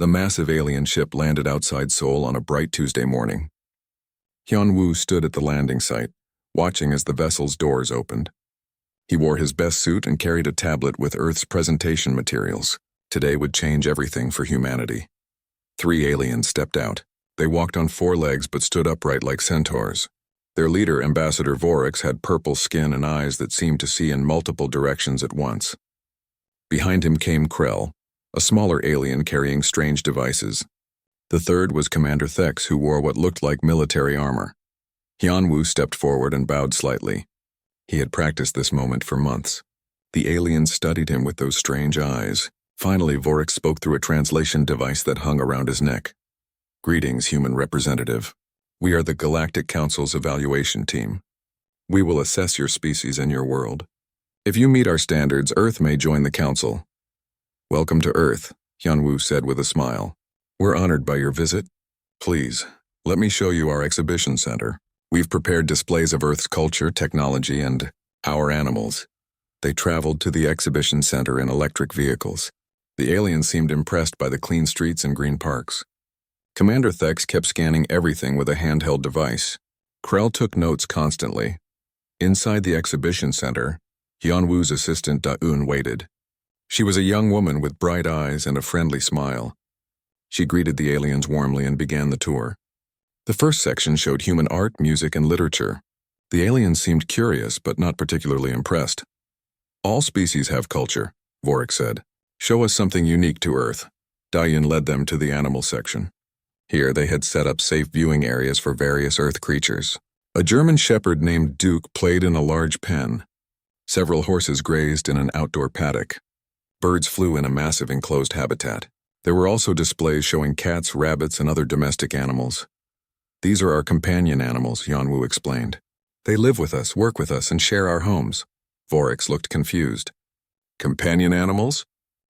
The massive alien ship landed outside Seoul on a bright Tuesday morning. Hyun-woo stood at the landing site, watching as the vessel's doors opened. He wore his best suit and carried a tablet with Earth's presentation materials. Today would change everything for humanity. 3 aliens stepped out. They walked on 4 legs but stood upright like centaurs. Their leader, Ambassador Vorix, had purple skin and eyes that seemed to see in multiple directions at once. Behind him came Krell, a smaller alien carrying strange devices. The third was Commander Thex, who wore what looked like military armor. Hyun-woo stepped forward and bowed slightly. He had practiced this moment for months. The aliens studied him with those strange eyes. Finally, Vorix spoke through a translation device that hung around his neck. "Greetings, human representative. We are the Galactic Council's evaluation team. We will assess your species and your world. If you meet our standards, Earth may join the Council." "Welcome to Earth," Hyun-woo said with a smile. "We're honored by your visit. Please, let me show you our exhibition center. We've prepared displays of Earth's culture, technology, and our animals." They traveled to the exhibition center in electric vehicles. The aliens seemed impressed by the clean streets and green parks. Commander Thex kept scanning everything with a handheld device. Krell took notes constantly. Inside the exhibition center, Hyun-woo's assistant Da-eun waited. She was a young woman with bright eyes and a friendly smile. She greeted the aliens warmly and began the tour. The first section showed human art, music, and literature. The aliens seemed curious but not particularly impressed. "All species have culture," Vorix said. "Show us something unique to Earth." Da-eun led them to the animal section. Here they had set up safe viewing areas for various Earth creatures. A German shepherd named Duke played in a large pen. Several horses grazed in an outdoor paddock. Birds flew in a massive enclosed habitat. There were also displays showing cats, rabbits, and other domestic animals. "These are our companion animals," Hyun-woo explained. "They live with us, work with us, and share our homes." Vorix looked confused. "Companion animals?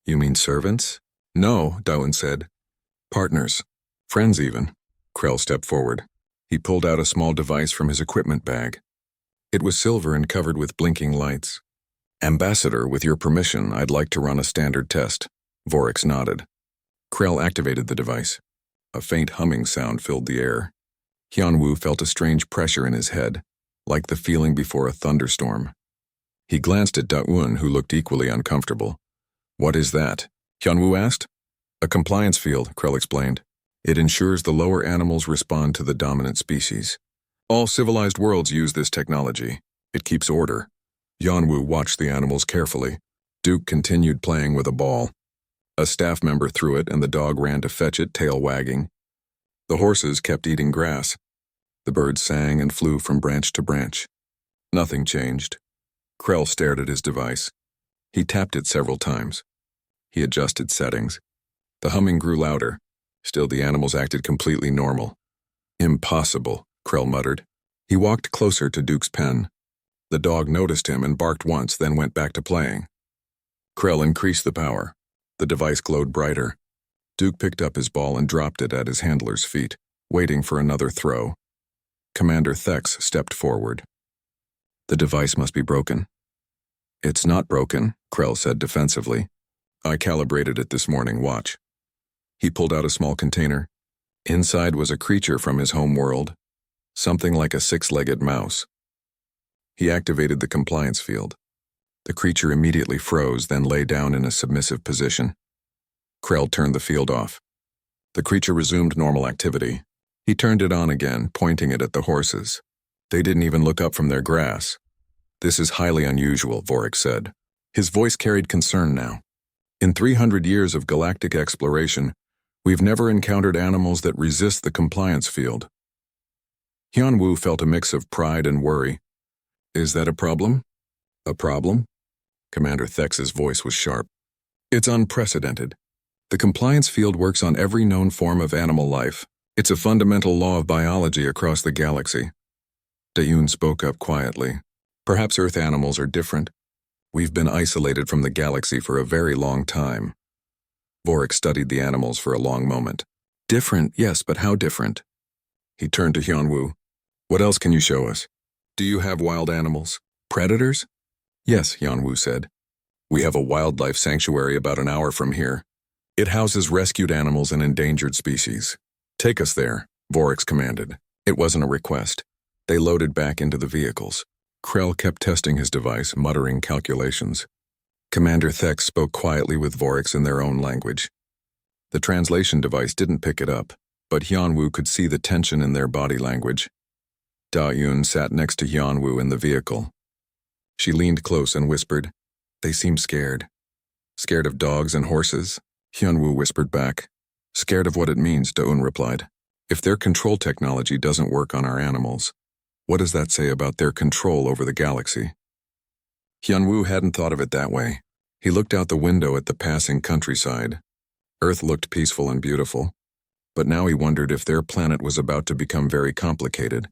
You mean servants?" "No," Da-eun said. "Partners. Friends even." Krell stepped forward. He pulled out a small device from his equipment bag. It was silver and covered with blinking lights. "Ambassador, with your permission, I'd like to run a standard test." Vorix nodded. Krell activated the device. A faint humming sound filled the air. Hyun-woo felt a strange pressure in his head, like the feeling before a thunderstorm. He glanced at Da-eun, who looked equally uncomfortable. "What is that?" Hyun-woo asked. "A compliance field," Krell explained. "It ensures the lower animals respond to the dominant species. All civilized worlds use this technology. It keeps order." Hyun-woo watched the animals carefully. Duke continued playing with a ball. A staff member threw it and the dog ran to fetch it, tail wagging. The horses kept eating grass. The birds sang and flew from branch to branch. Nothing changed. Krell stared at his device. He tapped it several times. He adjusted settings. The humming grew louder. Still, the animals acted completely normal. "Impossible," Krell muttered. He walked closer to Duke's pen. The dog noticed him and barked once, then went back to playing. Krell increased the power. The device glowed brighter. Duke picked up his ball and dropped it at his handler's feet, waiting for another throw. Commander Thex stepped forward. "The device must be broken." "It's not broken," Krell said defensively. "I calibrated it this morning, watch." He pulled out a small container. Inside was a creature from his home world, something like a 6-legged mouse. He activated the compliance field. The creature immediately froze, then lay down in a submissive position. Krell turned the field off. The creature resumed normal activity. He turned it on again, pointing it at the horses. They didn't even look up from their grass. "This is highly unusual," Vorix said. His voice carried concern now. "In 300 years of galactic exploration, we've never encountered animals that resist the compliance field." Hyun-woo felt a mix of pride and worry. "Is that a problem?" "A problem?" Commander Thex's voice was sharp. "It's unprecedented. The compliance field works on every known form of animal life. It's a fundamental law of biology across the galaxy." Da-eun spoke up quietly. "Perhaps Earth animals are different. We've been isolated from the galaxy for a very long time." Vorix studied the animals for a long moment. "Different, yes, but how different?" He turned to Hyun-woo. "What else can you show us? Do you have wild animals? Predators?" "Yes," Hyun-woo said. "We have a wildlife sanctuary about an hour from here. It houses rescued animals and endangered species. Take us there, Vorix commanded. It wasn't a request. They loaded back into the vehicles. Krell kept testing his device, muttering calculations. Commander Thex spoke quietly with Vorix in their own language. The translation device didn't pick it up, but Hyunwoo could see the tension in their body language. Da-Yun sat next to Hyunwoo in the vehicle. She leaned close and whispered, "They seem scared." "Scared of dogs and horses?" Hyunwoo whispered back. "Scared of what it means," Da-Un replied. "If their control technology doesn't work on our animals, what does that say about their control over the galaxy?" Hyunwoo hadn't thought of it that way. He looked out the window at the passing countryside. Earth looked peaceful and beautiful, but now he wondered if their planet was about to become very complicated.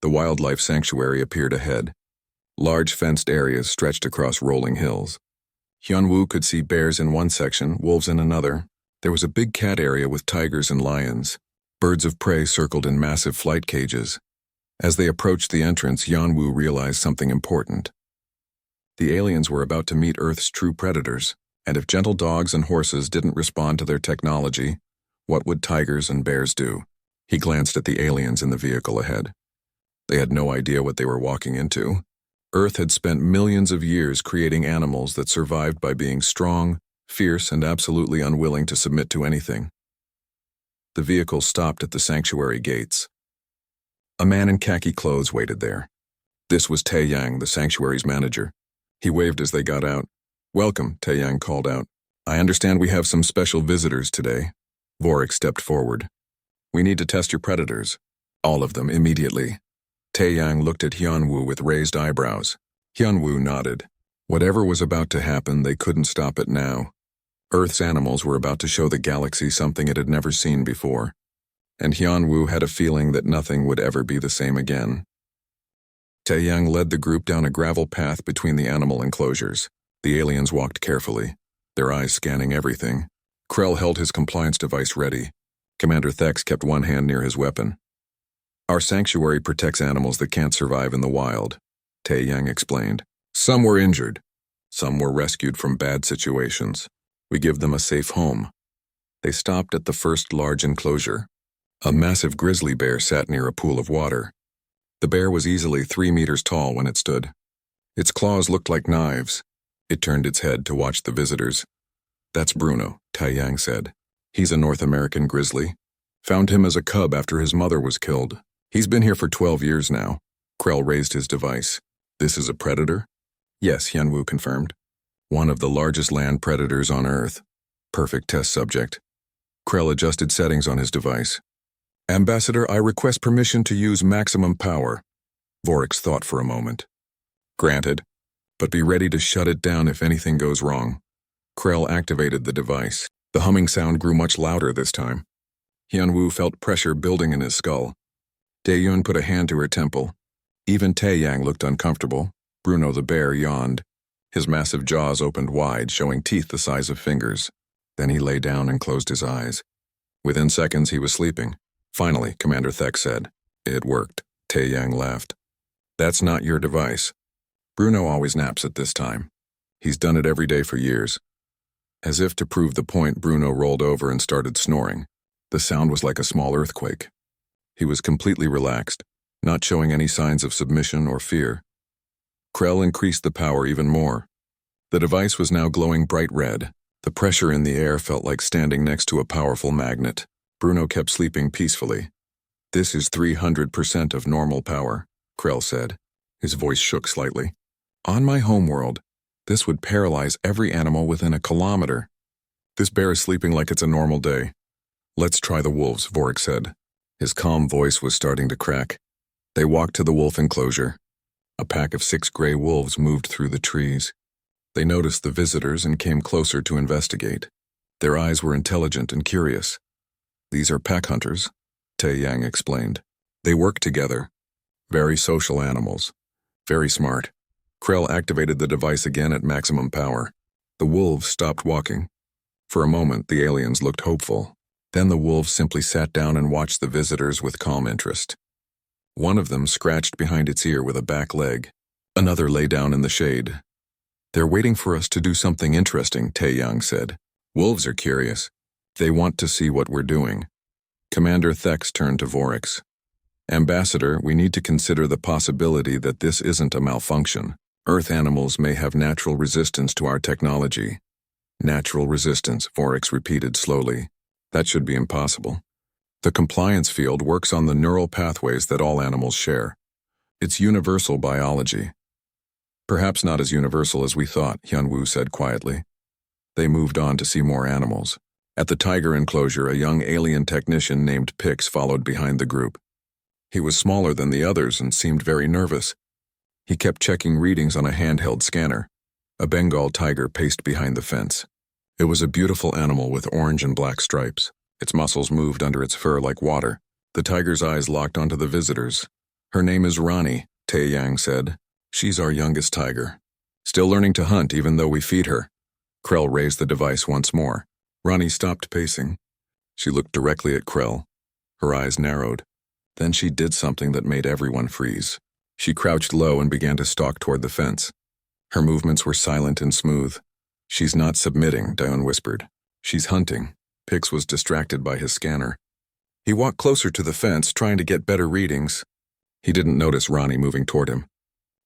The wildlife sanctuary appeared ahead. Large fenced areas stretched across rolling hills. Hyunwoo could see bears in one section, wolves in another. There was a big cat area with tigers and lions. Birds of prey circled in massive flight cages. As they approached the entrance, Hyunwoo realized something important. The aliens were about to meet Earth's true predators, and if gentle dogs and horses didn't respond to their technology, what would tigers and bears do? He glanced at the aliens in the vehicle ahead. They had no idea what they were walking into. Earth had spent millions of years creating animals that survived by being strong, fierce, and absolutely unwilling to submit to anything. The vehicle stopped at the sanctuary gates. A man in khaki clothes waited there. This was Tae-Yang, the sanctuary's manager. He waved as they got out. "Welcome," Tae-Yang called out. "I understand we have some special visitors today." Vorix stepped forward. "We need to test your predators. All of them, immediately." Tae-Yang looked at Hyunwoo with raised eyebrows. Hyunwoo nodded. Whatever was about to happen, they couldn't stop it now. Earth's animals were about to show the galaxy something it had never seen before, and Hyunwoo had a feeling that nothing would ever be the same again. Tae-Yang led the group down a gravel path between the animal enclosures. The aliens walked carefully, their eyes scanning everything. Krell held his compliance device ready. Commander Thex kept one hand near his weapon. "Our sanctuary protects animals that can't survive in the wild," Tae-Yang explained. "Some were injured. Some were rescued from bad situations. We give them a safe home." They stopped at the first large enclosure. A massive grizzly bear sat near a pool of water. The bear was easily 3 meters tall when it stood. Its claws looked like knives. It turned its head to watch the visitors. "That's Bruno," Tae-Yang said. "He's a North American grizzly. Found him as a cub after his mother was killed. He's been here for 12 years now." Krell raised his device. "This is a predator?" "Yes," Hyunwoo confirmed. "One of the largest land predators on Earth. Perfect test subject." Krell adjusted settings on his device. "Ambassador, I request permission to use maximum power." Vorix thought for a moment. "Granted, but be ready to shut it down if anything goes wrong." Krell activated the device. The humming sound grew much louder this time. Hyunwoo felt pressure building in his skull. Dae-Yun put a hand to her temple. Even Tae-Yang looked uncomfortable. Bruno the bear yawned. His massive jaws opened wide, showing teeth the size of fingers. Then he lay down and closed his eyes. Within seconds, he was sleeping. "Finally," Commander Thex said. "It worked." Tae-Yang laughed. "That's not your device. Bruno always naps at this time. He's done it every day for years." As if to prove the point, Bruno rolled over and started snoring. The sound was like a small earthquake. He was completely relaxed, not showing any signs of submission or fear. Krell increased the power even more. The device was now glowing bright red. The pressure in the air felt like standing next to a powerful magnet. Bruno kept sleeping peacefully. "This is 300% of normal power," Krell said. His voice shook slightly. "On my homeworld, this would paralyze every animal within a kilometer. This bear is sleeping like it's a normal day." "Let's try the wolves," Vorix said. His calm voice was starting to crack. They walked to the wolf enclosure. A pack of 6 gray wolves moved through the trees. They noticed the visitors and came closer to investigate. Their eyes were intelligent and curious. "These are pack hunters," Tae-Yang explained. "They work together. Very social animals. Very smart." Krell activated the device again at maximum power. The wolves stopped walking. For a moment, the aliens looked hopeful. Then the wolves simply sat down and watched the visitors with calm interest. One of them scratched behind its ear with a back leg. Another lay down in the shade. "They're waiting for us to do something interesting," Tae-Yang said. "Wolves are curious. They want to see what we're doing. Commander Thex turned to Vorix. Ambassador, we need to consider the possibility that this isn't a malfunction. Earth animals may have natural resistance to our technology. Natural resistance, Vorix repeated slowly. That should be impossible. The compliance field works on the neural pathways that all animals share. It's universal biology. Perhaps not as universal as we thought, Hyunwoo said quietly. They moved on to see more animals. At the tiger enclosure, a young alien technician named Pix followed behind the group. He was smaller than the others and seemed very nervous. He kept checking readings on a handheld scanner. A Bengal tiger paced behind the fence. It was a beautiful animal with orange and black stripes. Its muscles moved under its fur like water. The tiger's eyes locked onto the visitors. Her name is Ronnie, Tae Yang said. She's our youngest tiger. Still learning to hunt even though we feed her. Krell raised the device once more. Ronnie stopped pacing. She looked directly at Krell. Her eyes narrowed. Then she did something that made everyone freeze. She crouched low and began to stalk toward the fence. Her movements were silent and smooth. She's not submitting, Daeun whispered. She's hunting. Pix was distracted by his scanner. He walked closer to the fence, trying to get better readings. He didn't notice Ronnie moving toward him.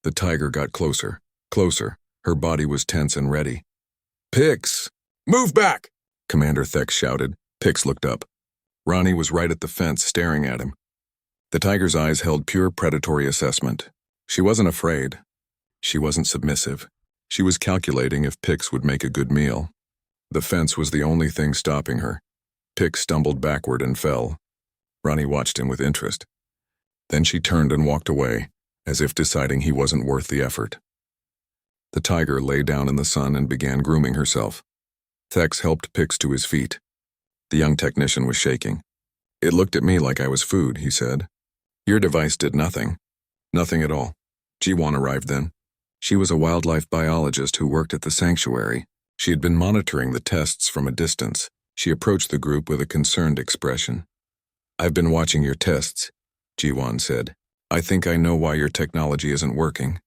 The tiger got closer, closer. Her body was tense and ready. Pix! Move back! Commander Thex shouted. Pix looked up. Ronnie was right at the fence, staring at him. The tiger's eyes held pure predatory assessment. She wasn't afraid. She wasn't submissive. She was calculating if Pix would make a good meal. The fence was the only thing stopping her. Pix stumbled backward and fell. Ronnie watched him with interest. Then she turned and walked away, as if deciding he wasn't worth the effort. The tiger lay down in the sun and began grooming herself. Thex helped Pix to his feet. The young technician was shaking. It looked at me like I was food, he said. Your device did nothing. Nothing at all. Ji-won arrived then. She was a wildlife biologist who worked at the sanctuary. She had been monitoring the tests from a distance. She approached the group with a concerned expression. I've been watching your tests, Ji-won said. I think I know why your technology isn't working.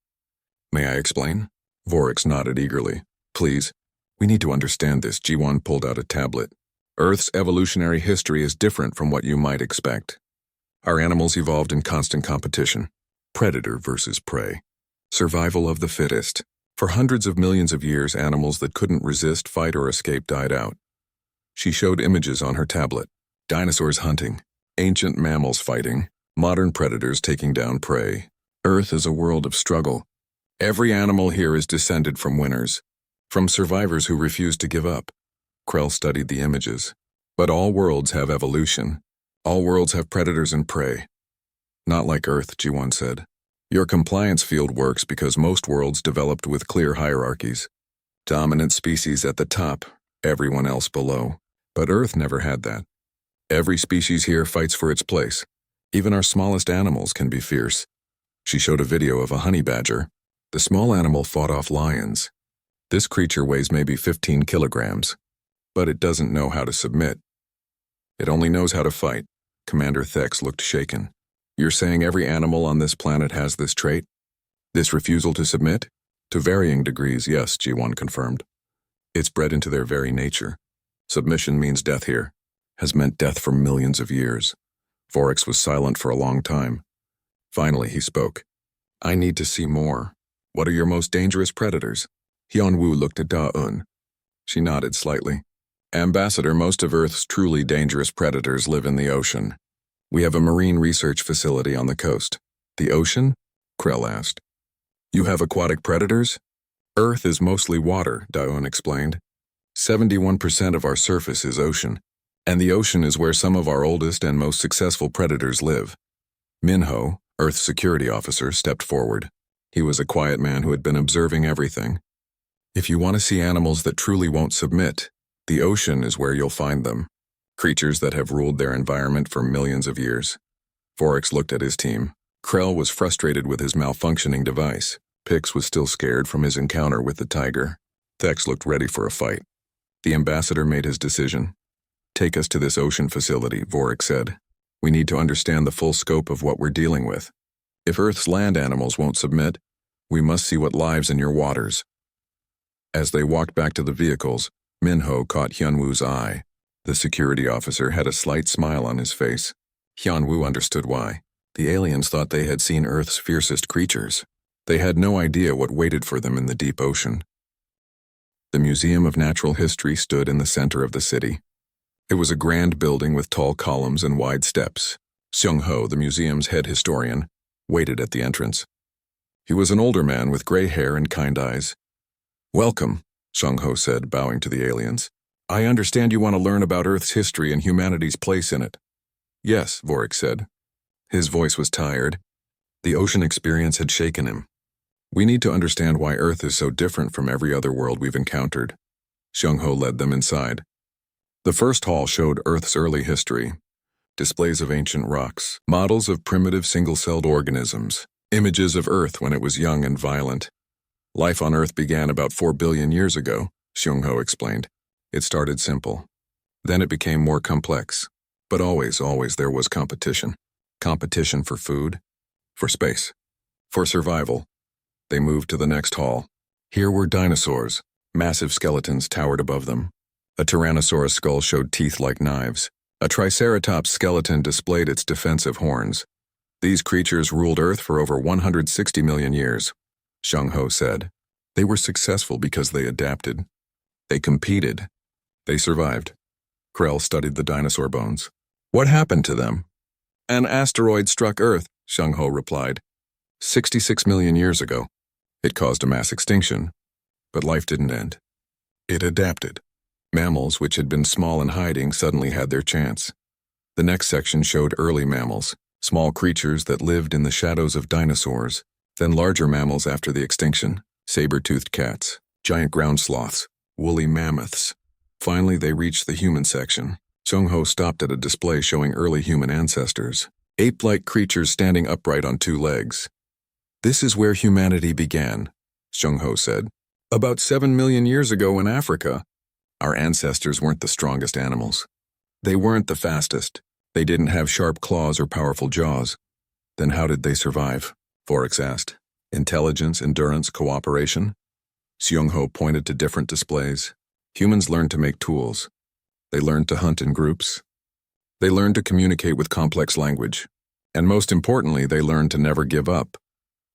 May I explain? Vorix nodded eagerly. Please. We need to understand this. Ji-won pulled out a tablet. Earth's evolutionary history is different from what you might expect. Our animals evolved in constant competition. Predator versus prey. Survival of the fittest. For hundreds of millions of years, animals that couldn't resist, fight, or escape died out. She showed images on her tablet. Dinosaurs hunting. Ancient mammals fighting. Modern predators taking down prey. Earth is a world of struggle. Every animal here is descended from winners. From survivors who refuse to give up. Krell studied the images. But all worlds have evolution. All worlds have predators and prey. Not like Earth, Ji-won said. Your compliance field works because most worlds developed with clear hierarchies. Dominant species at the top, everyone else below. But Earth never had that. Every species here fights for its place. Even our smallest animals can be fierce. She showed a video of a honey badger. The small animal fought off lions. This creature weighs maybe 15 kilograms. But it doesn't know how to submit. It only knows how to fight. Commander Thex looked shaken. You're saying every animal on this planet has this trait? This refusal to submit? To varying degrees, yes, Ji-won confirmed. It's bred into their very nature. Submission means death here. Has meant death for millions of years. Vorix was silent for a long time. Finally, he spoke. I need to see more. What are your most dangerous predators? Hyunwoo looked at Da-eun. She nodded slightly. Ambassador, most of Earth's truly dangerous predators live in the ocean. We have a marine research facility on the coast. The ocean? Krell asked. You have aquatic predators? Earth is mostly water, Da-eun explained. 71% of our surface is ocean, and the ocean is where some of our oldest and most successful predators live. Minho, Earth's security officer, stepped forward. He was a quiet man who had been observing everything. If you want to see animals that truly won't submit, the ocean is where you'll find them. Creatures that have ruled their environment for millions of years. Vorix looked at his team. Krell was frustrated with his malfunctioning device. Pix was still scared from his encounter with the tiger. Thex looked ready for a fight. The ambassador made his decision. Take us to this ocean facility, Vorix said. We need to understand the full scope of what we're dealing with. If Earth's land animals won't submit, we must see what lives in your waters. As they walked back to the vehicles, Minho caught Hyunwoo's eye. The security officer had a slight smile on his face. Hyun-woo understood why. The aliens thought they had seen Earth's fiercest creatures. They had no idea what waited for them in the deep ocean. The Museum of Natural History stood in the center of the city. It was a grand building with tall columns and wide steps. Seung-ho, the museum's head historian, waited at the entrance. He was an older man with gray hair and kind eyes. "Welcome," Seung-ho said, bowing to the aliens. "I understand you want to learn about Earth's history and humanity's place in it." "Yes," Vorik said. His voice was tired. The ocean experience had shaken him. "We need to understand why Earth is so different from every other world we've encountered." Seung-ho led them inside. The first hall showed Earth's early history. Displays of ancient rocks, models of primitive single-celled organisms, images of Earth when it was young and violent. Life on Earth began about 4 billion years ago, Seung-ho explained. It started simple. Then it became more complex. But always there was competition. Competition for food, for space, for survival. They moved to the next hall. Here were dinosaurs. Massive skeletons towered above them. A Tyrannosaurus skull showed teeth like knives. A Triceratops skeleton displayed its defensive horns. These creatures ruled Earth for over 160 million years, Seung-ho said. They were successful because they adapted. They competed. They survived. Krell studied the dinosaur bones. "What happened to them?" "An asteroid struck Earth," Seung-ho replied. 66 million years ago. It caused a mass extinction. But life didn't end. It adapted. Mammals, which had been small and hiding, suddenly had their chance. The next section showed early mammals, small creatures that lived in the shadows of dinosaurs, then larger mammals after the extinction, saber-toothed cats, giant ground sloths, woolly mammoths. Finally, they reached the human section. Seung-ho stopped at a display showing early human ancestors, ape-like creatures standing upright on 2 legs. "This is where humanity began," Seung-ho said. "About 7 million years ago in Africa. Our ancestors weren't the strongest animals. They weren't the fastest. They didn't have sharp claws or powerful jaws. Then how did they survive?" Vorik asked. "Intelligence, endurance, cooperation?" Seung-ho pointed to different displays. Humans learned to make tools. They learned to hunt in groups. They learned to communicate with complex language. And most importantly, they learned to never give up.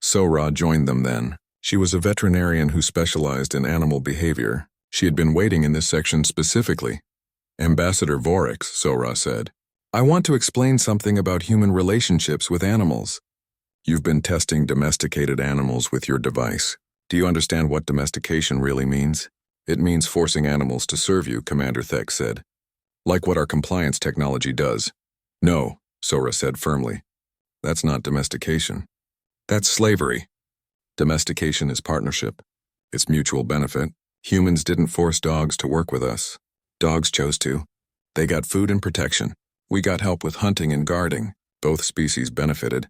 Sora joined them then. She was a veterinarian who specialized in animal behavior. She had been waiting in this section specifically. "Ambassador Vorik," Sora said, "I want to explain something about human relationships with animals. You've been testing domesticated animals with your device. Do you understand what domestication really means?" "It means forcing animals to serve you," Commander Thek said. "Like what our compliance technology does." "No," Sora said firmly. "That's not domestication. That's slavery. Domestication is partnership. It's mutual benefit. Humans didn't force dogs to work with us. Dogs chose to. They got food and protection. We got help with hunting and guarding. Both species benefited."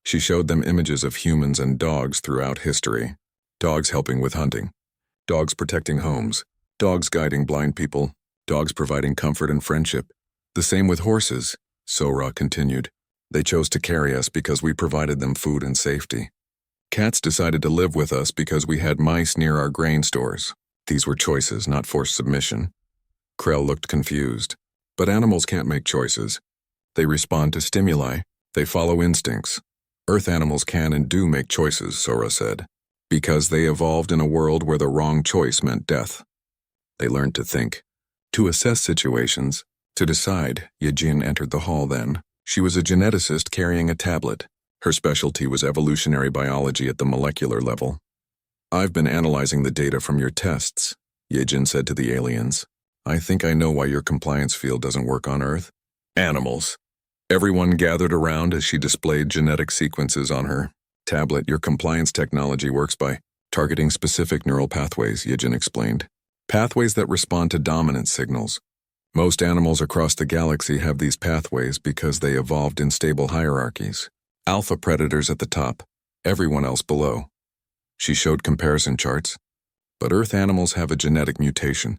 She showed them images of humans and dogs throughout history. Dogs helping with hunting. Dogs protecting homes. Dogs guiding blind people. Dogs providing comfort and friendship. The same with horses, Sora continued. They chose to carry us because we provided them food and safety. Cats decided to live with us because we had mice near our grain stores. These were choices, not forced submission. Krell looked confused. But animals can't make choices. They respond to stimuli. They follow instincts. Earth animals can and do make choices, Sora said, because they evolved in a world where the wrong choice meant death. They learned to think, to assess situations, to decide. Yejin entered the hall then. She was a geneticist carrying a tablet. Her specialty was evolutionary biology at the molecular level. "I've been analyzing the data from your tests," Yejin said to the aliens. "I think I know why your compliance field doesn't work on Earth." "Animals." Everyone gathered around as she displayed genetic sequences on her tablet. "Your compliance technology works by targeting specific neural pathways," Yejin explained. "Pathways that respond to dominant signals. Most animals across the galaxy have these pathways because they evolved in stable hierarchies. Alpha predators at the top, everyone else below." She showed comparison charts. "But Earth animals have a genetic mutation.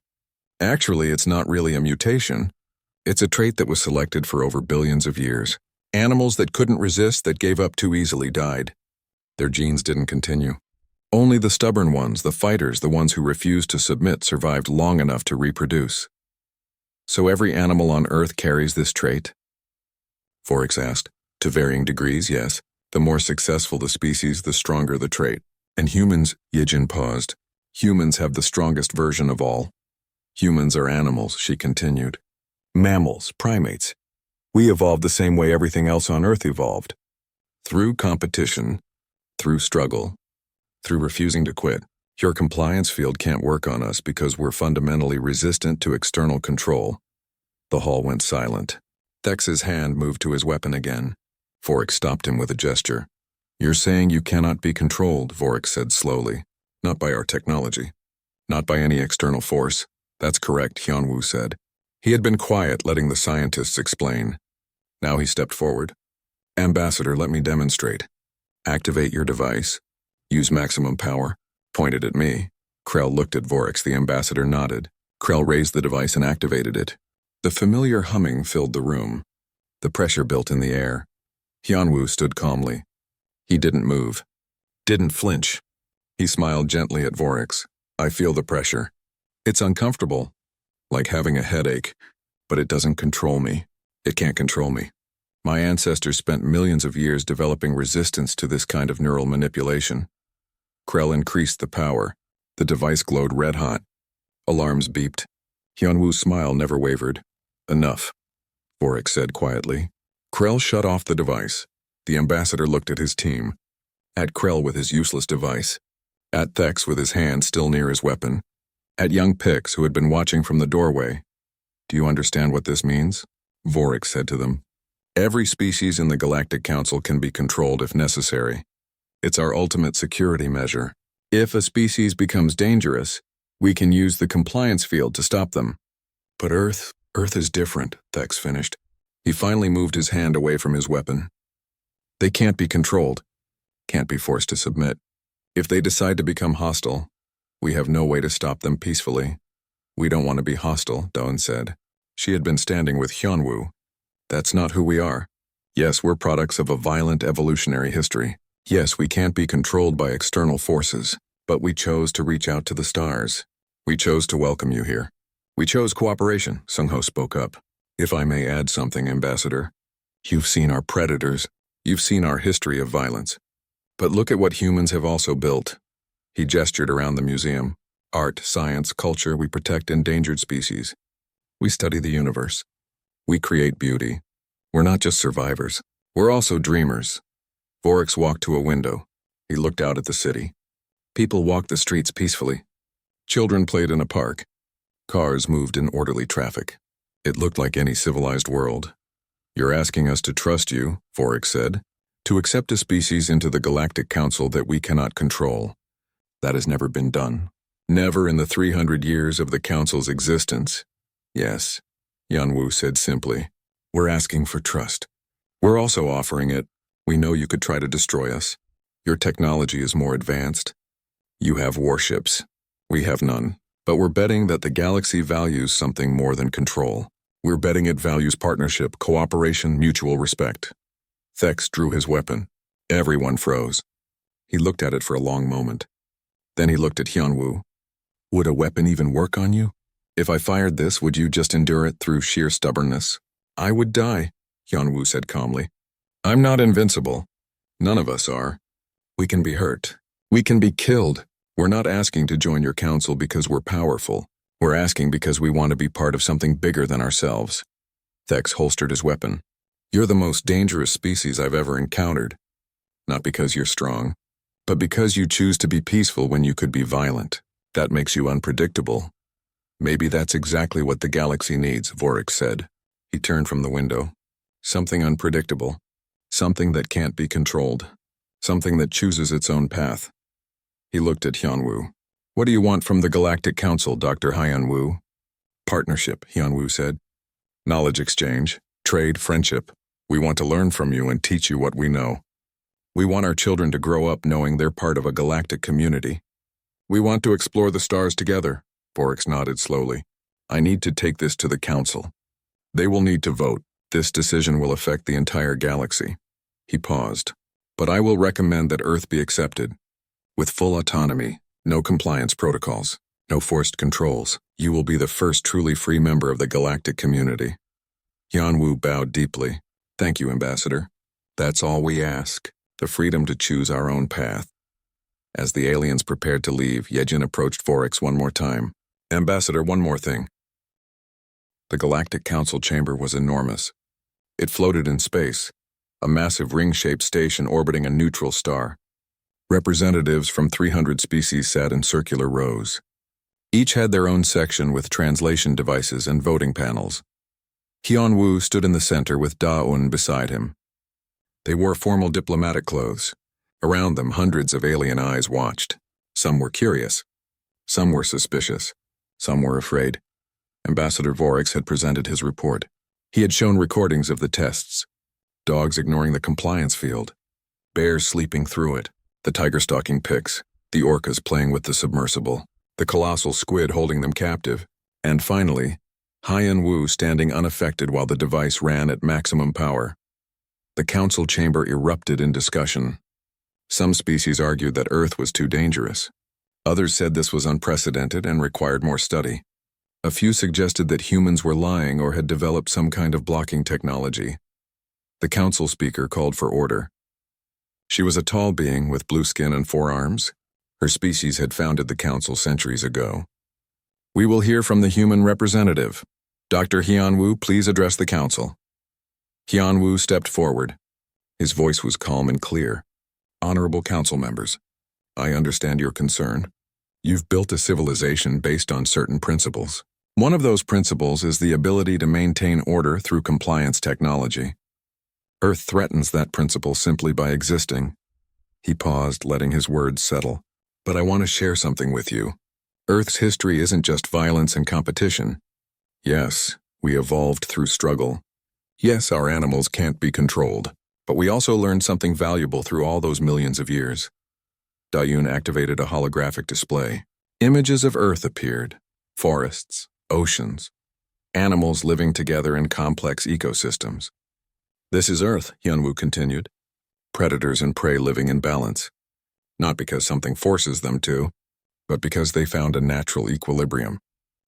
Actually, it's not really a mutation. It's a trait that was selected for over billions of years. Animals that couldn't resist, that gave up too easily, died. Their genes didn't continue. Only the stubborn ones, the fighters, the ones who refused to submit, survived long enough to reproduce." So every animal on Earth carries this trait? Vorex asked. To varying degrees, yes. The more successful the species, the stronger the trait. And humans, Yijin paused. Humans have the strongest version of all. Humans are animals, she continued. Mammals, primates. We evolved the same way everything else on Earth evolved. Through competition, through struggle, through refusing to quit. Your compliance field can't work on us because we're fundamentally resistant to external control. The hall went silent. Thex's hand moved to his weapon again. Vorex stopped him with a gesture. You're saying you cannot be controlled, Vorex said slowly. Not by our technology. Not by any external force. That's correct, Hyunwoo said. He had been quiet, letting the scientists explain. Now he stepped forward. Ambassador, let me demonstrate. Activate your device. Use maximum power. Pointed at me. Krell looked at Vorex. The ambassador nodded. Krell raised the device and activated it. The familiar humming filled the room. The pressure built in the air. Hyunwoo stood calmly. He didn't move. Didn't flinch. He smiled gently at Vorex. I feel the pressure. It's uncomfortable. Like having a headache. But it doesn't control me. It can't control me. My ancestors spent millions of years developing resistance to this kind of neural manipulation. Krell increased the power. The device glowed red-hot. Alarms beeped. Hyunwoo's smile never wavered. Enough, Vorex said quietly. Krell shut off the device. The ambassador looked at his team. At Krell with his useless device. At Thex with his hand still near his weapon. At young Pix, who had been watching from the doorway. Do you understand what this means? Vorex said to them. Every species in the Galactic Council can be controlled if necessary. It's our ultimate security measure. If a species becomes dangerous, we can use the compliance field to stop them. But Earth is different, Thex finished. He finally moved his hand away from his weapon. They can't be controlled, can't be forced to submit. If they decide to become hostile, we have no way to stop them peacefully. We don't want to be hostile, Dawn said. She had been standing with Hyunwoo. That's not who we are. Yes, we're products of a violent evolutionary history. Yes, we can't be controlled by external forces, but we chose to reach out to the stars. We chose to welcome you here. We chose cooperation, Sungho spoke up. If I may add something, Ambassador. You've seen our predators. You've seen our history of violence. But look at what humans have also built. He gestured around the museum. Art, science, culture, we protect endangered species. We study the universe. We create beauty. We're not just survivors. We're also dreamers. Vorex walked to a window. He looked out at the city. People walked the streets peacefully. Children played in a park. Cars moved in orderly traffic. It looked like any civilized world. You're asking us to trust you, Vorex said, to accept a species into the Galactic Council that we cannot control. That has never been done. Never in the 300 years of the Council's existence. Yes, Hyunwoo said simply. We're asking for trust. We're also offering it. We know you could try to destroy us. Your technology is more advanced. You have warships. We have none. But we're betting that the galaxy values something more than control. We're betting it values partnership, cooperation, mutual respect. Thex drew his weapon. Everyone froze. He looked at it for a long moment. Then he looked at Hyunwoo. Would a weapon even work on you? If I fired this, would you just endure it through sheer stubbornness? I would die, Hyunwoo said calmly. I'm not invincible. None of us are. We can be hurt. We can be killed. We're not asking to join your council because we're powerful. We're asking because we want to be part of something bigger than ourselves. Thex holstered his weapon. You're the most dangerous species I've ever encountered. Not because you're strong, but because you choose to be peaceful when you could be violent. That makes you unpredictable. Maybe that's exactly what the galaxy needs, Vorex said. He turned from the window. Something unpredictable. Something that can't be controlled. Something that chooses its own path. He looked at Hyunwoo. What do you want from the Galactic Council, Dr. Hyunwoo? Partnership, Hyunwoo said. Knowledge exchange, trade, friendship. We want to learn from you and teach you what we know. We want our children to grow up knowing they're part of a galactic community. We want to explore the stars together, Vorex nodded slowly. I need to take this to the Council. They will need to vote. This decision will affect the entire galaxy. He paused. But I will recommend that Earth be accepted. With full autonomy, no compliance protocols. No forced controls. You will be the first truly free member of the galactic community. Yanwu bowed deeply. Thank you, Ambassador. That's all we ask, the freedom to choose our own path. As the aliens prepared to leave, Yejin approached Forex one more time. Ambassador, one more thing. The Galactic Council chamber was enormous. It floated in space, a massive ring-shaped station orbiting a neutral star. Representatives from 300 species sat in circular rows. Each had their own section with translation devices and voting panels. Hyun-woo stood in the center with Da-un beside him. They wore formal diplomatic clothes. Around them, hundreds of alien eyes watched. Some were curious. Some were suspicious. Some were afraid. Ambassador Vorex had presented his report. He had shown recordings of the tests. Dogs ignoring the compliance field. Bears sleeping through it. The tiger stalking pics. The orcas playing with the submersible. The colossal squid holding them captive. And finally, Hyun-woo standing unaffected while the device ran at maximum power. The council chamber erupted in discussion. Some species argued that Earth was too dangerous. Others said this was unprecedented and required more study. A few suggested that humans were lying or had developed some kind of blocking technology. The council speaker called for order. She was a tall being with blue skin and 4 arms. Her species had founded the council centuries ago. We will hear from the human representative. Dr. Hyun-woo, please address the council. Hyun-woo stepped forward. His voice was calm and clear. Honorable council members, I understand your concern. You've built a civilization based on certain principles. One of those principles is the ability to maintain order through compliance technology. Earth threatens that principle simply by existing. He paused, letting his words settle. But I want to share something with you. Earth's history isn't just violence and competition. Yes, we evolved through struggle. Yes, our animals can't be controlled. But we also learned something valuable through all those millions of years. Dayun activated a holographic display. Images of Earth appeared. Forests, oceans, animals living together in complex ecosystems. This is Earth, Hyun-woo continued. Predators and prey living in balance. Not because something forces them to, but because they found a natural equilibrium.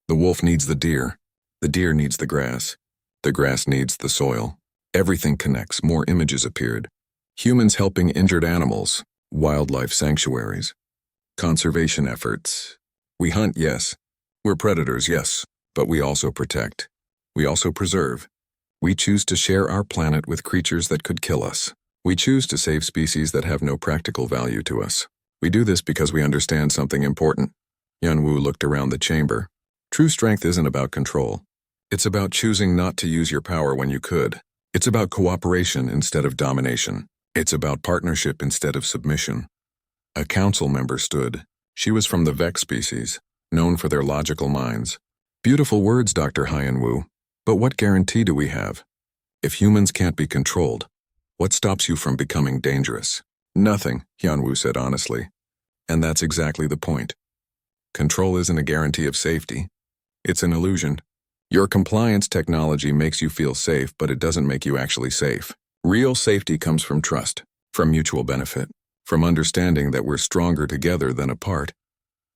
The wolf needs the deer needs the grass needs the soil. Everything connects. More images appeared. Humans helping injured animals, wildlife sanctuaries, conservation efforts. We hunt, yes. We're predators, yes. But we also protect. We also preserve. We choose to share our planet with creatures that could kill us. We choose to save species that have no practical value to us. We do this because we understand something important. Hyun-woo looked around the chamber. True strength isn't about control. It's about choosing not to use your power when you could. It's about cooperation instead of domination. It's about partnership instead of submission. A council member stood. She was from the Vex species, known for their logical minds. Beautiful words, Dr. Hyun-woo. But what guarantee do we have? If humans can't be controlled, what stops you from becoming dangerous? Nothing, Hyun-woo said honestly. And that's exactly the point. Control isn't a guarantee of safety. It's an illusion. Your compliance technology makes you feel safe, but it doesn't make you actually safe. Real safety comes from trust, from mutual benefit, from understanding that we're stronger together than apart.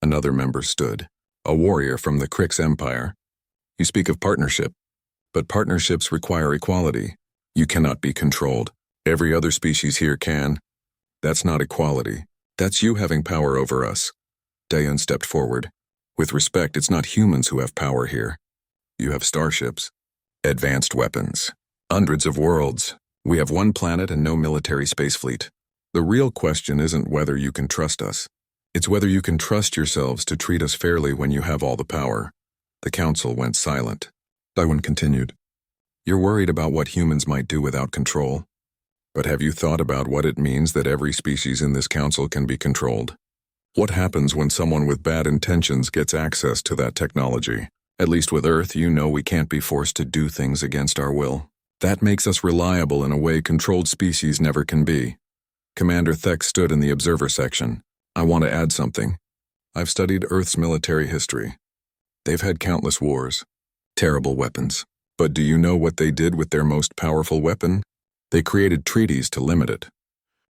Another member stood, a warrior from the Krix Empire. You speak of partnership, but partnerships require equality. You cannot be controlled. Every other species here can. That's not equality. That's you having power over us. Daeun stepped forward. With respect, it's not humans who have power here. You have starships, advanced weapons, hundreds of worlds. We have one planet and no military space fleet. The real question isn't whether you can trust us. It's whether you can trust yourselves to treat us fairly when you have all the power. The council went silent. Daeun continued. You're worried about what humans might do without control. But have you thought about what it means that every species in this council can be controlled? What happens when someone with bad intentions gets access to that technology? At least with Earth, you know we can't be forced to do things against our will. That makes us reliable in a way controlled species never can be. Commander Thek stood in the observer section. I want to add something. I've studied Earth's military history. They've had countless wars, terrible weapons. But do you know what they did with their most powerful weapon? They created treaties to limit it.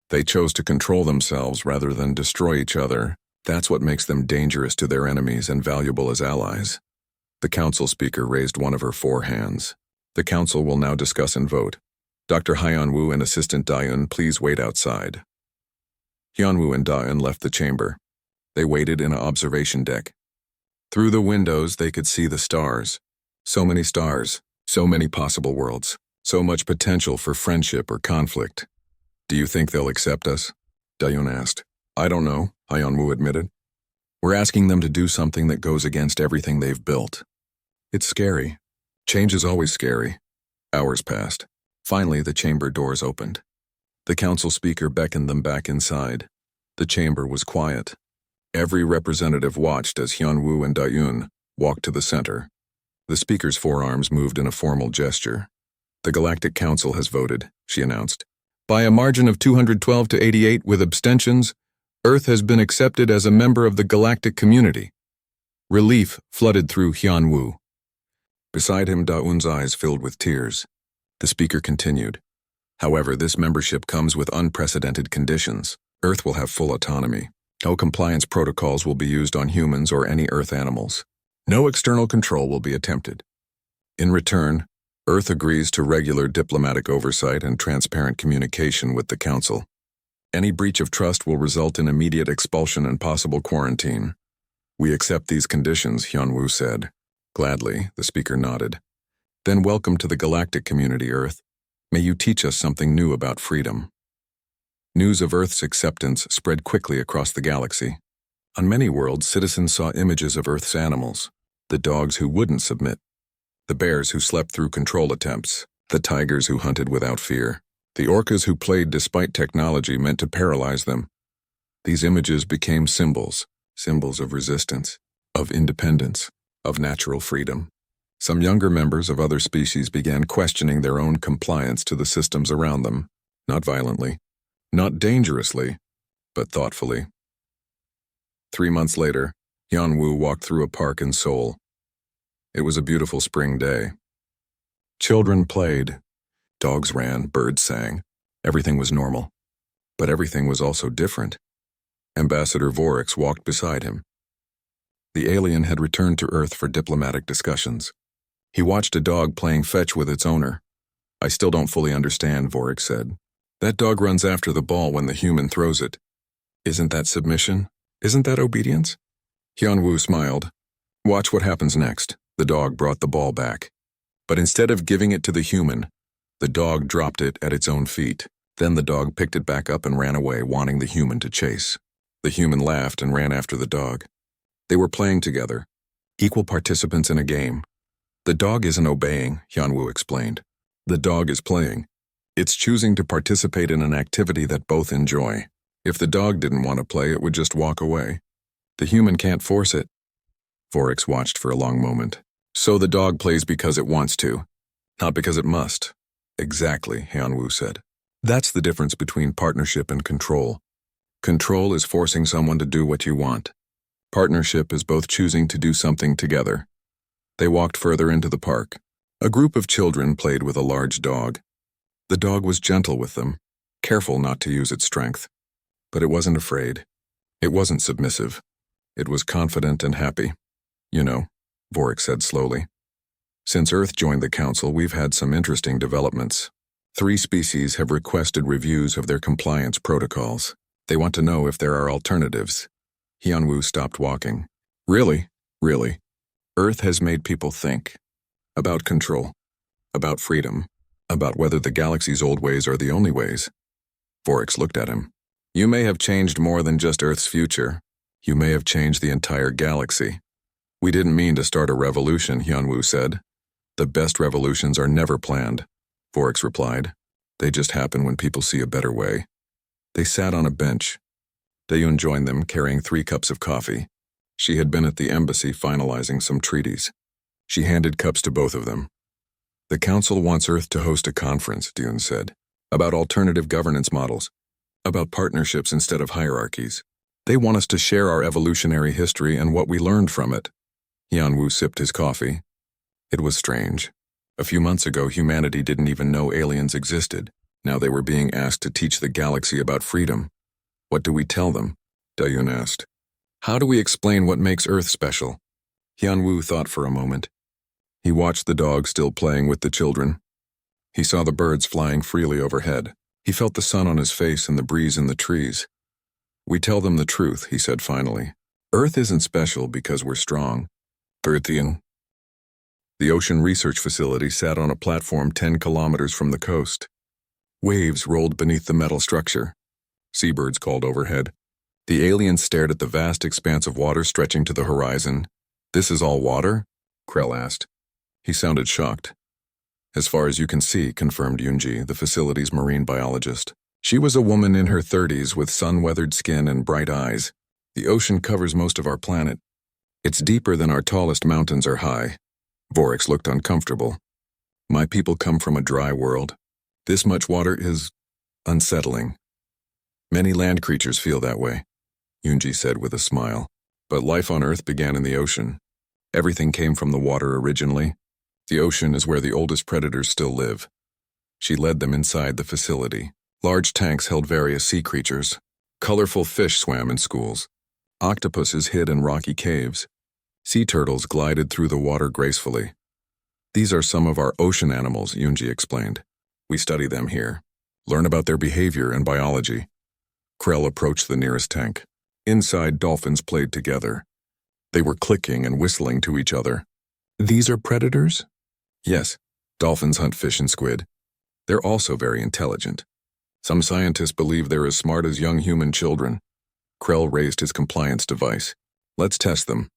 They chose to control themselves rather than destroy each other. That's what makes them dangerous to their enemies and valuable as allies. The council speaker raised one of her 4 hands. The council will now discuss and vote. Dr. Hyunwoo and Assistant Dayun, please wait outside. Hyunwoo and Dayun left the chamber. They waited in an observation deck. Through the windows, they could see the stars. So many stars, so many possible worlds, so much potential for friendship or conflict. Do you think they'll accept us? Dayun asked. I don't know, Hyunwoo admitted. We're asking them to do something that goes against everything they've built. It's scary. Change is always scary. Hours passed. Finally, the chamber doors opened. The council speaker beckoned them back inside. The chamber was quiet. Every representative watched as Hyunwoo and Dayun walked to the center. The speaker's forearms moved in a formal gesture. The Galactic Council has voted, she announced. By a margin of 212 to 88 with abstentions, Earth has been accepted as a member of the galactic community. Relief flooded through Hyunwoo. Beside him, Daeun's eyes filled with tears. The speaker continued. However, this membership comes with unprecedented conditions. Earth will have full autonomy. No compliance protocols will be used on humans or any Earth animals. No external control will be attempted. In return, Earth agrees to regular diplomatic oversight and transparent communication with the Council. Any breach of trust will result in immediate expulsion and possible quarantine. We accept these conditions, Hyunwoo said. Gladly, the speaker nodded. Then welcome to the galactic community, Earth. May you teach us something new about freedom. News of Earth's acceptance spread quickly across the galaxy. On many worlds, citizens saw images of Earth's animals, the dogs who wouldn't submit, the bears who slept through control attempts, the tigers who hunted without fear, the orcas who played despite technology meant to paralyze them. These images became symbols of resistance, of independence, of natural freedom. Some younger members of other species began questioning their own compliance to the systems around them, not violently, not dangerously, but thoughtfully. 3 months later, Hyunwoo walked through a park in Seoul. It was a beautiful spring day. Children played. Dogs ran, birds sang. Everything was normal. But everything was also different. Ambassador Vorix walked beside him. The alien had returned to Earth for diplomatic discussions. He watched a dog playing fetch with its owner. I still don't fully understand, Vorix said. That dog runs after the ball when the human throws it. Isn't that submission? Isn't that obedience? Hyunwoo smiled. Watch what happens next. The dog brought the ball back. But instead of giving it to the human, the dog dropped it at its own feet. Then the dog picked it back up and ran away, wanting the human to chase. The human laughed and ran after the dog. They were playing together, equal participants in a game. The dog isn't obeying, Hyunwoo explained. The dog is playing. It's choosing to participate in an activity that both enjoy. If the dog didn't want to play, it would just walk away. The human can't force it. Vorix watched for a long moment. So the dog plays because it wants to, not because it must. Exactly, Hyunwoo said. That's the difference between partnership and control. Control is forcing someone to do what you want. Partnership is both choosing to do something together. They walked further into the park. A group of children played with a large dog. The dog was gentle with them, careful not to use its strength. But it wasn't afraid. It wasn't submissive. It was confident and happy. You know, Vorix said slowly. Since Earth joined the Council, we've had some interesting developments. 3 species have requested reviews of their compliance protocols. They want to know if there are alternatives. Hyunwoo stopped walking. Really? Really? Earth has made people think. About control. About freedom. About whether the galaxy's old ways are the only ways. Vorix looked at him. You may have changed more than just Earth's future. You may have changed the entire galaxy. We didn't mean to start a revolution, Hyunwoo said. The best revolutions are never planned, Vorix replied. They just happen when people see a better way. They sat on a bench. Dayun joined them, carrying 3 cups of coffee. She had been at the embassy finalizing some treaties. She handed cups to both of them. The Council wants Earth to host a conference, Dayun said, about alternative governance models, about partnerships instead of hierarchies. They want us to share our evolutionary history and what we learned from it. Hyunwoo sipped his coffee. It was strange. A few months ago, humanity didn't even know aliens existed. Now they were being asked to teach the galaxy about freedom. What do we tell them? Dayun asked. How do we explain what makes Earth special? Hyunwoo thought for a moment. He watched the dog still playing with the children. He saw the birds flying freely overhead. He felt the sun on his face and the breeze in the trees. We tell them the truth, he said finally. Earth isn't special because we're strong. Earthian. The Ocean Research Facility sat on a platform 10 kilometers from the coast. Waves rolled beneath the metal structure. Seabirds called overhead. The aliens stared at the vast expanse of water stretching to the horizon. This is all water? Krell asked. He sounded shocked. As far as you can see, confirmed Yoonji, the facility's marine biologist. She was a woman in her 30s with sun-weathered skin and bright eyes. The ocean covers most of our planet. It's deeper than our tallest mountains are high. Vorex looked uncomfortable. My people come from a dry world. This much water is unsettling. Many land creatures feel that way, Yoonji said with a smile. But life on Earth began in the ocean. Everything came from the water originally. The ocean is where the oldest predators still live. She led them inside the facility. Large tanks held various sea creatures. Colorful fish swam in schools. Octopuses hid in rocky caves. Sea turtles glided through the water gracefully. These are some of our ocean animals, Yoonji explained. We study them here, learn about their behavior and biology. Krell approached the nearest tank. Inside, dolphins played together. They were clicking and whistling to each other. These are predators? Yes, dolphins hunt fish and squid. They're also very intelligent. Some scientists believe they're as smart as young human children. Krell raised his compliance device. Let's test them.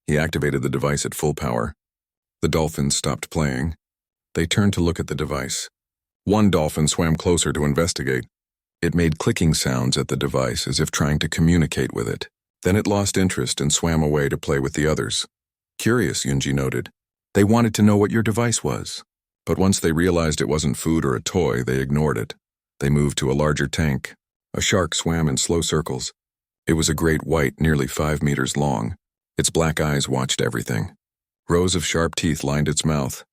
He activated the device at full power. The dolphins stopped playing. They turned to look at the device. One dolphin swam closer to investigate. It made clicking sounds at the device as if trying to communicate with it. Then it lost interest and swam away to play with the others. Curious, Yoonji noted. They wanted to know what your device was. But once they realized it wasn't food or a toy, they ignored it. They moved to a larger tank. A shark swam in slow circles. It was a great white, nearly 5 meters long. Its black eyes watched everything. Rows of sharp teeth lined its mouth.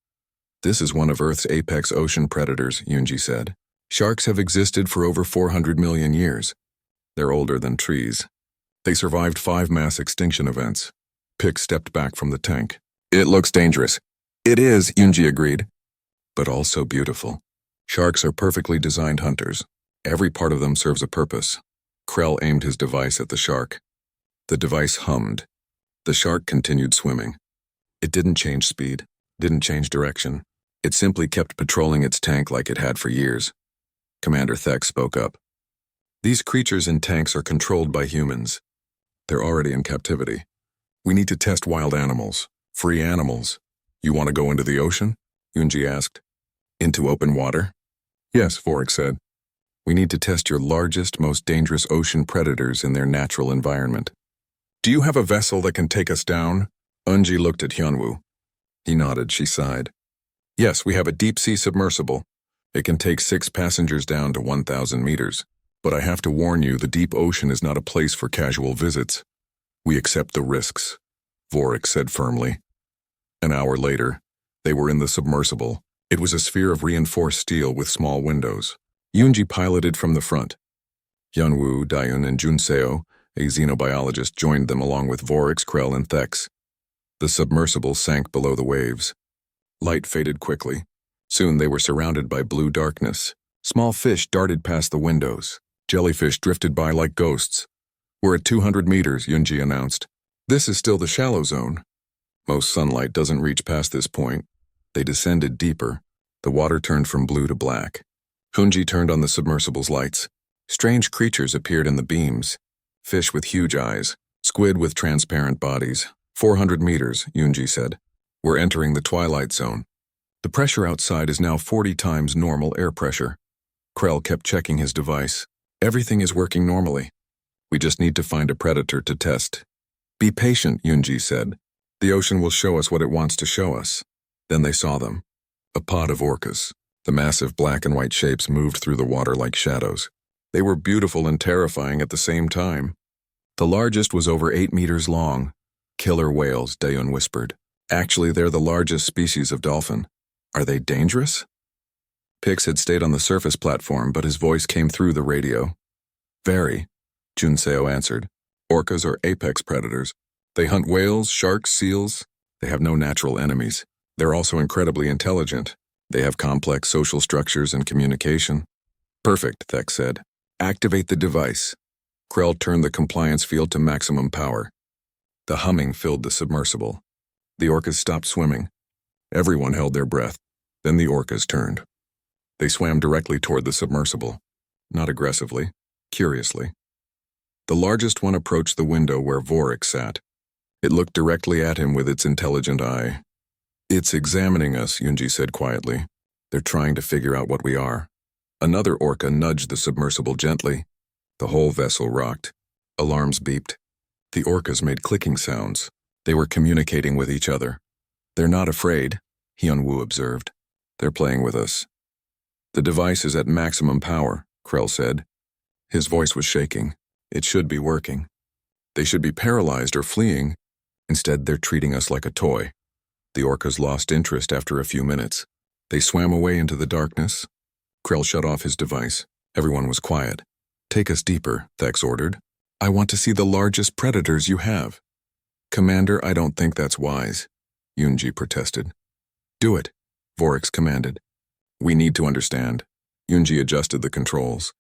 This is one of Earth's apex ocean predators, Yoonji said. Sharks have existed for over 400 million years. They're older than trees. They survived 5 mass extinction events. Pick stepped back from the tank. It looks dangerous. It is, Yoonji agreed. But also beautiful. Sharks are perfectly designed hunters. Every part of them serves a purpose. Krell aimed his device at the shark. The device hummed. The shark continued swimming. It didn't change speed, didn't change direction. It simply kept patrolling its tank like it had for years. Commander Thek spoke up. These creatures in tanks are controlled by humans. They're already in captivity. We need to test wild animals, free animals. You want to go into the ocean? Yoonji asked. Into open water? Yes, Vorex said. We need to test your largest, most dangerous ocean predators in their natural environment. Do you have a vessel that can take us down? Eunji looked at Hyunwoo. He nodded, she sighed. Yes, we have a deep-sea submersible. It can take 6 passengers down to 1,000 meters. But I have to warn you, the deep ocean is not a place for casual visits. We accept the risks, Vorex said firmly. An hour later, they were in the submersible. It was a sphere of reinforced steel with small windows. Yoonji piloted from the front. Hyunwoo, Dayun, and Junseo, a xenobiologist, joined them along with Vorex, Krell, and Thex. The submersible sank below the waves. Light faded quickly. Soon they were surrounded by blue darkness. Small fish darted past the windows. Jellyfish drifted by like ghosts. We're at 200 meters, Yoonji announced. This is still the shallow zone. Most sunlight doesn't reach past this point. They descended deeper. The water turned from blue to black. Yoonji turned on the submersible's lights. Strange creatures appeared in the beams. Fish with huge eyes, squid with transparent bodies. 400 meters, Yoonji said. We're entering the twilight zone. The pressure outside is now 40 times normal air pressure. Krell kept checking his device. Everything is working normally. We just need to find a predator to test. Be patient, Yoonji said. The ocean will show us what it wants to show us. Then they saw them. A pod of orcas. The massive black and white shapes moved through the water like shadows. They were beautiful and terrifying at the same time. The largest was over 8 meters long. Killer whales, Dayun whispered. Actually, they're the largest species of dolphin. Are they dangerous? Pix had stayed on the surface platform, but his voice came through the radio. Very, Junseo answered. Orcas are apex predators. They hunt whales, sharks, seals. They have no natural enemies. They're also incredibly intelligent. They have complex social structures and communication. Perfect, Thek said. Activate the device. Krell turned the compliance field to maximum power. The humming filled the submersible. The orcas stopped swimming. Everyone held their breath. Then the orcas turned. They swam directly toward the submersible. Not aggressively, curiously. The largest one approached the window where Vorik sat. It looked directly at him with its intelligent eye. It's examining us, Yunji said quietly. They're trying to figure out what we are. Another orca nudged the submersible gently. The whole vessel rocked. Alarms beeped. The orcas made clicking sounds. They were communicating with each other. They're not afraid, Hyunwoo observed. They're playing with us. The device is at maximum power, Krell said. His voice was shaking. It should be working. They should be paralyzed or fleeing. Instead, they're treating us like a toy. The orcas lost interest after a few minutes. They swam away into the darkness. Krell shut off his device. Everyone was quiet. Take us deeper, Thex ordered. I want to see the largest predators you have. Commander, I don't think that's wise, Yunji protested. Do it, Vorix commanded. We need to understand. Yunji adjusted the controls.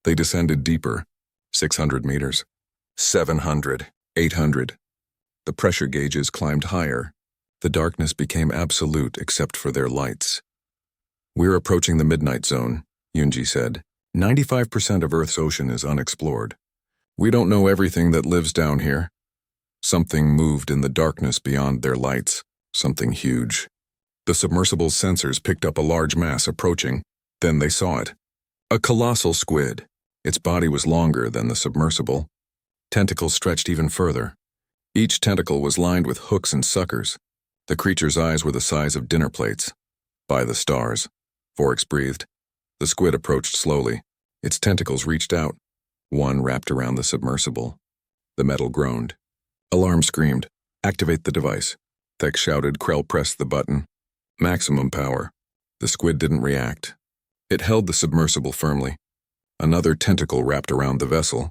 They descended deeper. 600 meters. 700. 800. The pressure gauges climbed higher. The darkness became absolute except for their lights. We're approaching the midnight zone, Yunji said. 95% of Earth's ocean is unexplored. We don't know everything that lives down here. Something moved in the darkness beyond their lights. Something huge. The submersible's sensors picked up a large mass approaching. Then they saw it. A colossal squid. Its body was longer than the submersible. Tentacles stretched even further. Each tentacle was lined with hooks and suckers. The creature's eyes were the size of dinner plates. By the stars, Vorix breathed. The squid approached slowly. Its tentacles reached out. One wrapped around the submersible. The metal groaned. Alarm screamed. Activate the device. Thek shouted. Krell pressed the button. Maximum power. The squid didn't react. It held the submersible firmly. Another tentacle wrapped around the vessel.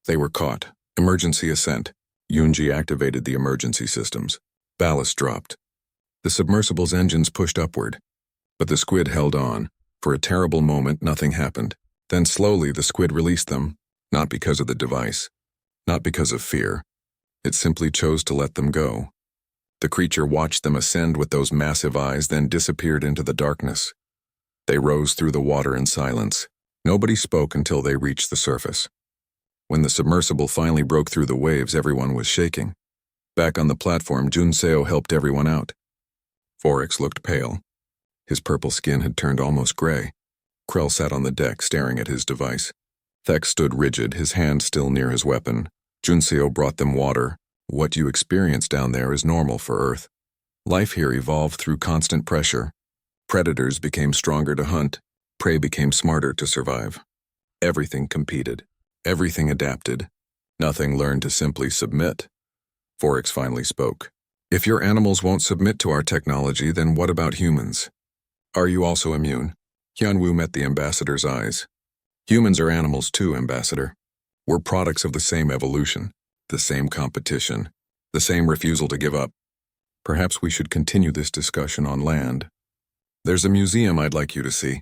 They were caught. Emergency ascent. Yunji activated the emergency systems. Ballast dropped. The submersible's engines pushed upward. But the squid held on. For a terrible moment, nothing happened. Then slowly the squid released them, not because of the device, not because of fear. It simply chose to let them go. The creature watched them ascend with those massive eyes, then disappeared into the darkness. They rose through the water in silence. Nobody spoke until they reached the surface. When the submersible finally broke through the waves, everyone was shaking. Back on the platform, Junseo helped everyone out. Vorix looked pale. His purple skin had turned almost gray. Krell sat on the deck, staring at his device. Thek stood rigid, his hand still near his weapon. Junseo brought them water. What you experience down there is normal for Earth. Life here evolved through constant pressure. Predators became stronger to hunt. Prey became smarter to survive. Everything competed. Everything adapted. Nothing learned to simply submit. Vorix finally spoke. If your animals won't submit to our technology, then what about humans? Are you also immune? Hyunwoo met the ambassador's eyes. Humans are animals too, Ambassador. We're products of the same evolution, the same competition, the same refusal to give up. Perhaps we should continue this discussion on land. There's a museum I'd like you to see.